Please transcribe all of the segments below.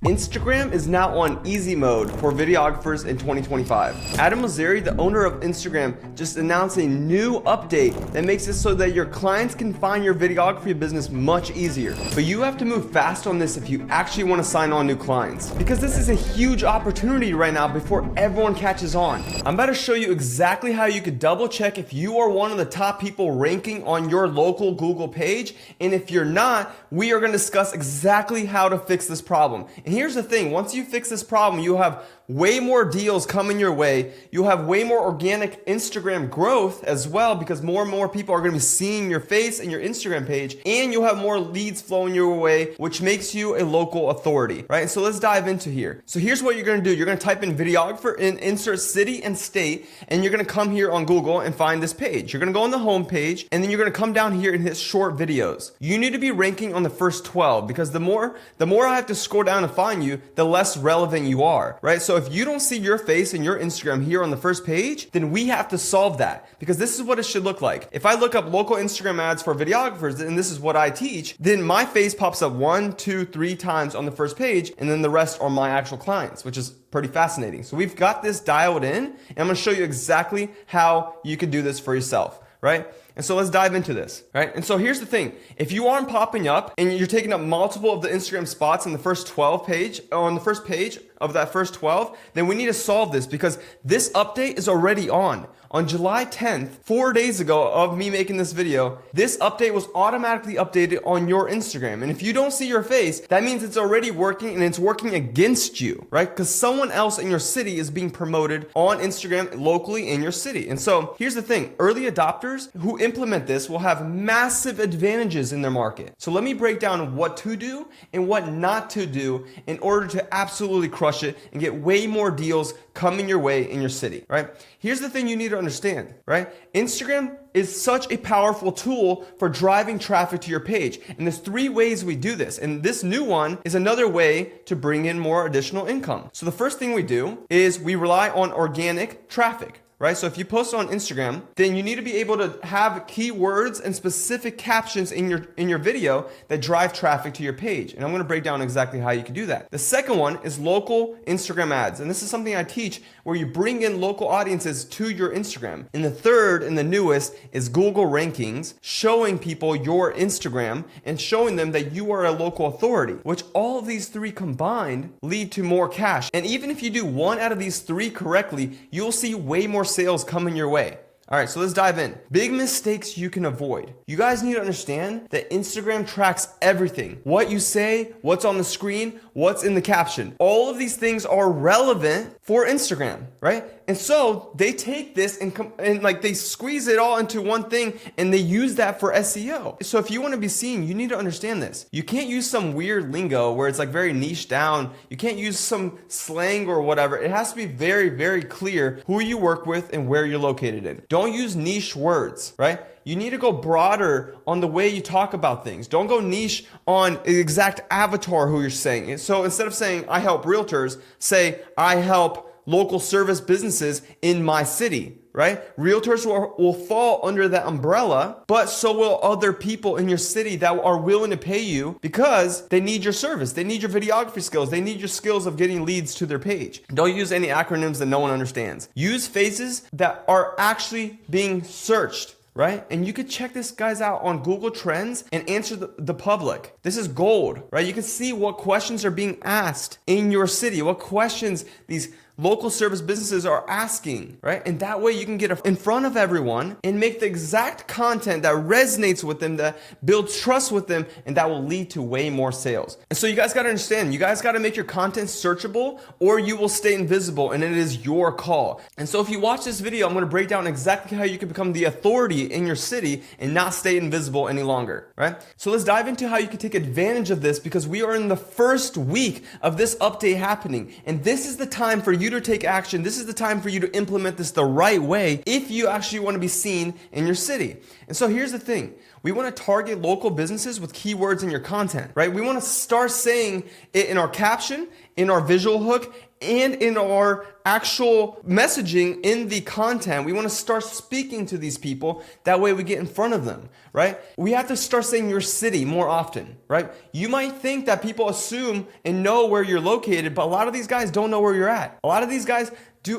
Instagram is now on easy mode for videographers in 2025. Adam Mosseri, the owner of Instagram, just announced a new update that makes it so that your clients can find your videography business much easier. But you have to move fast on this if you actually want to sign on new clients, because this is a huge opportunity right now before everyone catches on. I'm about to show you exactly how you could double check if you are one of the top people ranking on your local Google page, and if you're not, we are going to discuss exactly how to fix this problem. And here's the thing, once you fix this problem, you'll have way more deals coming your way. You'll have way more organic Instagram growth as well, because more and more people are going to be seeing your face and your Instagram page, and you'll have more leads flowing your way, which makes you a local authority, right? So let's dive into here. So here's what you're going to do. You're going to type in videographer and insert city and state, and you're going to come here on Google and find this page. You're going to go on the home page, and then you're going to come down here and hit short videos. You need to be ranking on the first 12, because the more I have to scroll down to find you, the less relevant you are, right? So if you don't see your face and your Instagram here on the first page, then we have to solve that, because this is what it should look like. If I look up local Instagram ads for videographers, and this is what I teach, then my face pops up 1, 2, 3 times on the first page, and then the rest are my actual clients, which is pretty fascinating. So we've got this dialed in, and I'm going to show you exactly how you can do this for yourself, right? And so let's dive into this, right? And so here's the thing. If you aren't popping up and you're taking up multiple of the Instagram spots in the first 12 page, on the first page of that first 12, then we need to solve this, because this update is already on. On July 10th, 4 days ago of me making this video, this update was automatically updated on your Instagram. And if you don't see your face, that means it's already working, and it's working against you, right? Because someone else in your city is being promoted on Instagram locally in your city. And so here's the thing. Early adopters who implement this will have massive advantages in their market. So let me break down what to do and what not to do in order to absolutely crush it and get way more deals coming your way in your city, right? Here's the thing you need to understand, right? Instagram is such a powerful tool for driving traffic to your page. And there's 3 ways we do this. And this new one is another way to bring in more additional income. So the first thing we do is we rely on organic traffic, right? So if you post on Instagram, then you need to be able to have keywords and specific captions in your video that drive traffic to your page. And I'm going to break down exactly how you can do that. The second one is local Instagram ads. And this is something I teach, where you bring in local audiences to your Instagram. And the third and the newest is Google rankings, showing people your Instagram and showing them that you are a local authority, which all of these 3 combined lead to more cash. And even if you do one out of these 3 correctly, you'll see way more sales coming your way. All right, so let's dive in. Big mistakes you can avoid. You guys need to understand that Instagram tracks everything. What you say, what's on the screen, what's in the caption. All of these things are relevant for Instagram, right? And so they take this and like they squeeze it all into one thing, and they use that for SEO. So if you want to be seen, you need to understand this. You can't use some weird lingo where it's like very niche down. You can't use some slang or whatever. It has to be very, very clear who you work with and where you're located in. Don't use niche words, right? You need to go broader on the way you talk about things. Don't go niche on the exact avatar who you're saying. So instead of saying, I help realtors, say, I help local service businesses in my city, right? Realtors will fall under that umbrella, but so will other people in your city that are willing to pay you because they need your service. They need your videography skills. They need your skills of getting leads to their page. Don't use any acronyms that no one understands. Use phrases that are actually being searched, right? And you could check this guys out on Google Trends and answer the public. This is gold, right? You can see what questions are being asked in your city, what questions these local service businesses are asking, right? And that way you can get in front of everyone and make the exact content that resonates with them, that builds trust with them, and that will lead to way more sales. And so you guys got to understand, you guys got to make your content searchable, or you will stay invisible, and it is your call. And so if you watch this video, I'm going to break down exactly how you can become the authority in your city and not stay invisible any longer, right? So let's dive into how you can take advantage of this, because we are in the first week of this update happening, and this is the time for you to take action. This is the time for you to implement this the right way if you actually want to be seen in your city. And so here's the thing. We want to target local businesses with keywords in your content, right? We want to start saying it in our caption, in our visual hook, and in our actual messaging in the content. We want to start speaking to these people. That way we get in front of them, right? We have to start saying your city more often, right? You might think that people assume and know where you're located, but a lot of these guys don't know where you're at. A lot of these guys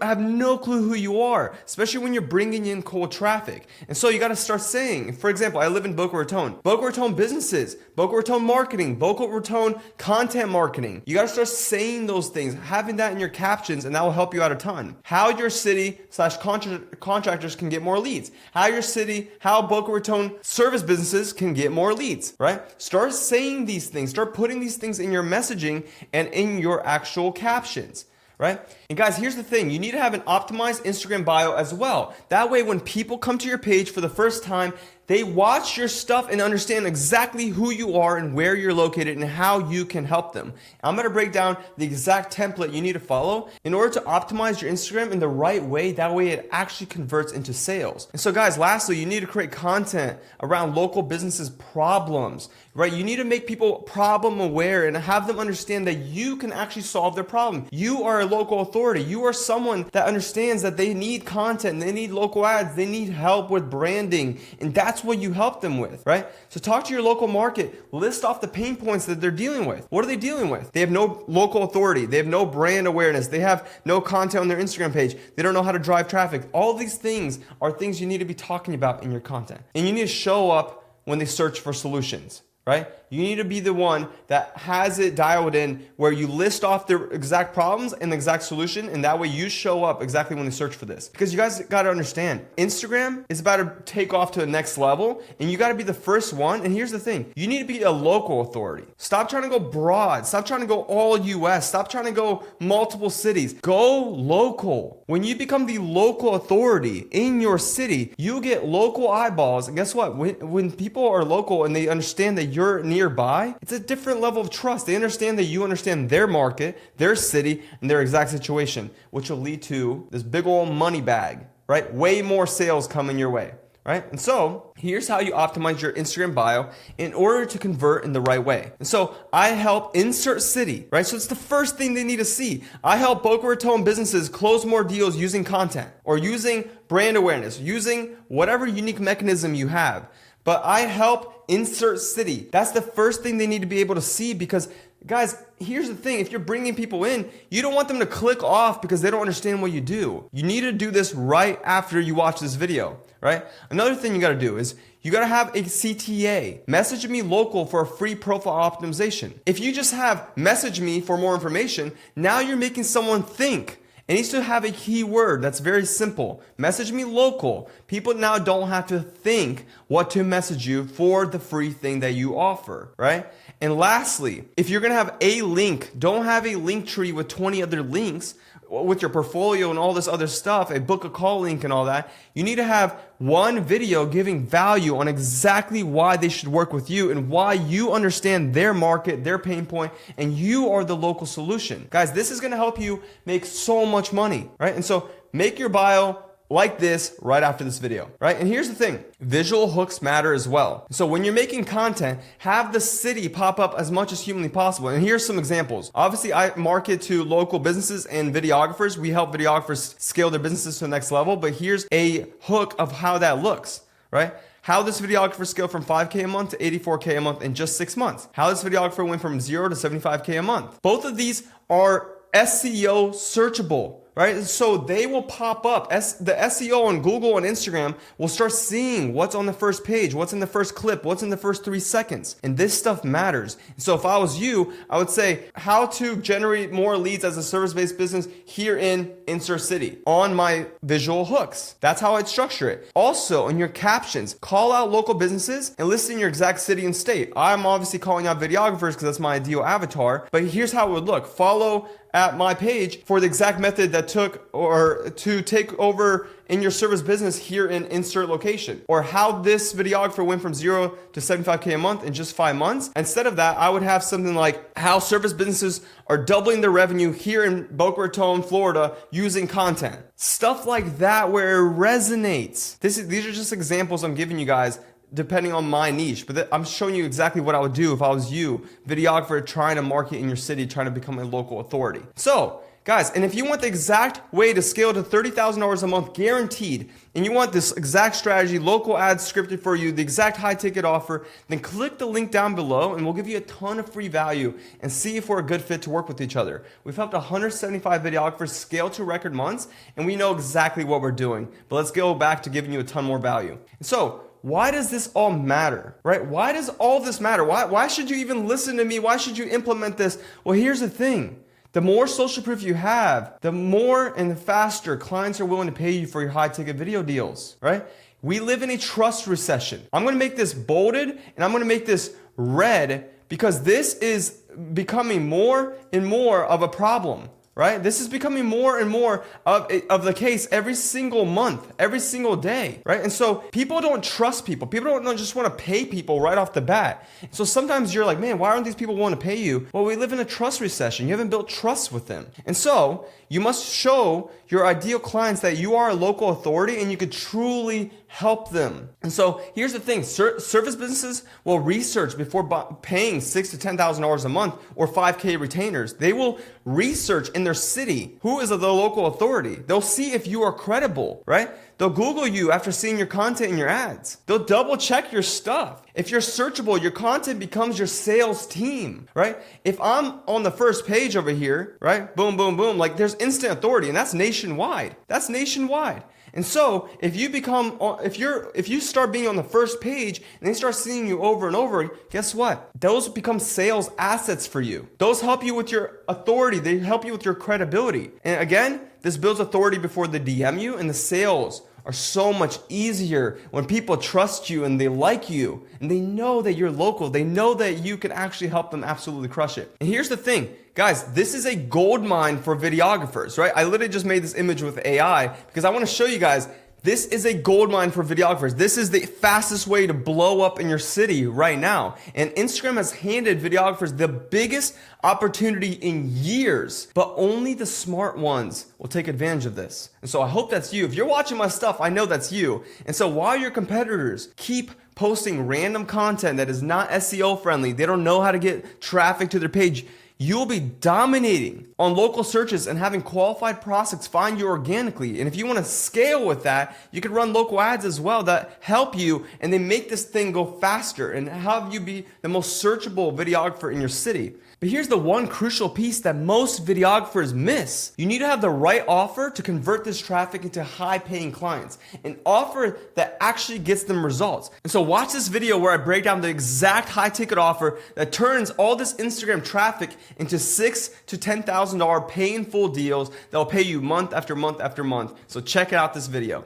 have no clue who you are, especially when you're bringing in cold traffic. And so you got to start saying, for example, I live in Boca Raton. Boca Raton businesses, Boca Raton marketing, Boca Raton content marketing. You got to start saying those things, having that in your captions, and that will help you out a ton. How your city / contractors can get more leads. How Boca Raton service businesses can get more leads, right? Start saying these things, start putting these things in your messaging and in your actual captions. Right? And guys, here's the thing. You need to have an optimized Instagram bio as well. That way, when people come to your page for the first time, they watch your stuff and understand exactly who you are and where you're located and how you can help them. I'm going to break down the exact template you need to follow in order to optimize your Instagram in the right way. That way it actually converts into sales. And so guys, lastly, you need to create content around local businesses' problems, right? You need to make people problem aware and have them understand that you can actually solve their problem. You are a local authority. You are someone that understands that they need content, they need local ads, they need help with branding, and that's what you help them with, right? So talk to your local market, list off the pain points that they're dealing with. What are they dealing with? They have no local authority. They have no brand awareness. They have no content on their Instagram page. They don't know how to drive traffic. All these things are things you need to be talking about in your content. And you need to show up when they search for solutions, right? You need to be the one that has it dialed in where you list off the exact problems and the exact solution, and that way you show up exactly when they search for this. Because you guys got to understand, Instagram is about to take off to the next level, and you got to be the first one. And here's the thing, you need to be a local authority. Stop trying to go broad. Stop trying to go all US. Stop trying to go multiple cities. Go local. When you become the local authority in your city, you get local eyeballs. And guess what? When people are local and they understand that you're nearby, it's a different level of trust. They understand that you understand their market, their city, and their exact situation, which will lead to this big old money bag, right? Way more sales coming your way, right? And so here's how you optimize your Instagram bio in order to convert in the right way. And so I help insert city, right? So it's the first thing they need to see. I help Boca Raton businesses close more deals using content or using brand awareness, using whatever unique mechanism you have. But I help insert city. That's the first thing they need to be able to see, because guys, here's the thing. If you're bringing people in, you don't want them to click off because they don't understand what you do. You need to do this right after you watch this video, right? Another thing you got to do is you got to have a CTA. Message me local for a free profile optimization. If you just have message me for more information, now you're making someone think. It needs to have a keyword that's very simple. Message me local. People now don't have to think what to message you for the free thing that you offer, right? And lastly, if you're gonna have a link, don't have a link tree with 20 other links with your portfolio and all this other stuff, a book a call link and all that. You need to have one video giving value on exactly why they should work with you and why you understand their market, their pain point, and you are the local solution. Guys, this is gonna help you make so much money, right? And so make your bio like this right after this video, right? And here's the thing, visual hooks matter as well. So when you're making content, have the city pop up as much as humanly possible. And here's some examples. Obviously, I market to local businesses and videographers. We help videographers scale their businesses to the next level, but here's a hook of how that looks, right? How this videographer scaled from 5K a month to 84K a month in just 6 months. How this videographer went from 0 to 75K a month. Both of these are SEO searchable, right? So they will pop up. The SEO on Google and Instagram will start seeing what's on the first page, what's in the first clip, what's in the first 3 seconds. And this stuff matters. So if I was you, I would say how to generate more leads as a service-based business here in Insert City on my visual hooks. That's how I'd structure it. Also, in your captions, call out local businesses and list in your exact city and state. I'm obviously calling out videographers because that's my ideal avatar, but here's how it would look. Follow at my page for the exact method that took or to take over in your service business here in insert location, or how this videographer went from 0 to 75K a month in just 5 months. Instead of that, I would have something like how service businesses are doubling their revenue here in Boca Raton, Florida using content. Stuff like that where it resonates. These are just examples I'm giving you guys depending on my niche, but I'm showing you exactly what I would do if I was you, videographer trying to market in your city, trying to become a local authority. So Guys, and if you want the exact way to scale to $30,000 a month guaranteed, and you want this exact strategy, local ads scripted for you, the exact high ticket offer, then click the link down below and we'll give you a ton of free value and see if we're a good fit to work with each other. We've helped 175 videographers scale to record months, and we know exactly what we're doing. But let's go back to giving you a ton more value. So, why does this all matter, right? Why does all this matter? Why should you even listen to me? Why should you implement this? Well, here's the thing. The more social proof you have, the more and the faster clients are willing to pay you for your high ticket video deals, right? We live in a trust recession. I'm gonna make this bolded and I'm gonna make this red because this is becoming more and more of a problem. Right? This is becoming more and more of the case every single month, every single day, right? And so people don't trust people. People don't just want to pay people right off the bat. So sometimes you're like, man, why aren't these people willing to pay you? Well, we live in a trust recession. You haven't built trust with them. And so you must show your ideal clients that you are a local authority and you could truly help them. And so here's the thing, service businesses will research before paying $6,000 to $10,000 a month or 5K retainers. They will research in their city who is the local authority. They'll see if you are credible, right? They'll Google you after seeing your content and your ads. They'll double check your stuff. If you're searchable, your content becomes your sales team, right? If I'm on the first page over here, right? Boom, boom, boom, like there's instant authority, and that's nationwide. That's nationwide. And so if you start being on the first page and they start seeing you over and over, guess what? Those become sales assets for you. Those help you with your authority. They help you with your credibility. And again, this builds authority before they DM you, and the sales are so much easier when people trust you and they like you and they know that you're local. They know that you can actually help them absolutely crush it. And here's the thing, guys, this is a gold mine for videographers, right? I literally just made this image with AI because I want to show you guys this is a gold mine for videographers. This is the fastest way to blow up in your city right now. And Instagram has handed videographers the biggest opportunity in years, but only the smart ones will take advantage of this. And so I hope that's you. If you're watching my stuff, I know that's you. And so while your competitors keep posting random content that is not SEO friendly, they don't know how to get traffic to their page, you'll be dominating on local searches and having qualified prospects find you organically. And if you want to scale with that, you can run local ads as well that help you and they make this thing go faster and have you be the most searchable videographer in your city. But here's the one crucial piece that most videographers miss. You need to have the right offer to convert this traffic into high-paying clients, an offer that actually gets them results. And so watch this video where I break down the exact high-ticket offer that turns all this Instagram traffic into $6,000 to $10,000 pay in full deals that will pay you month after month after month. So check out this video.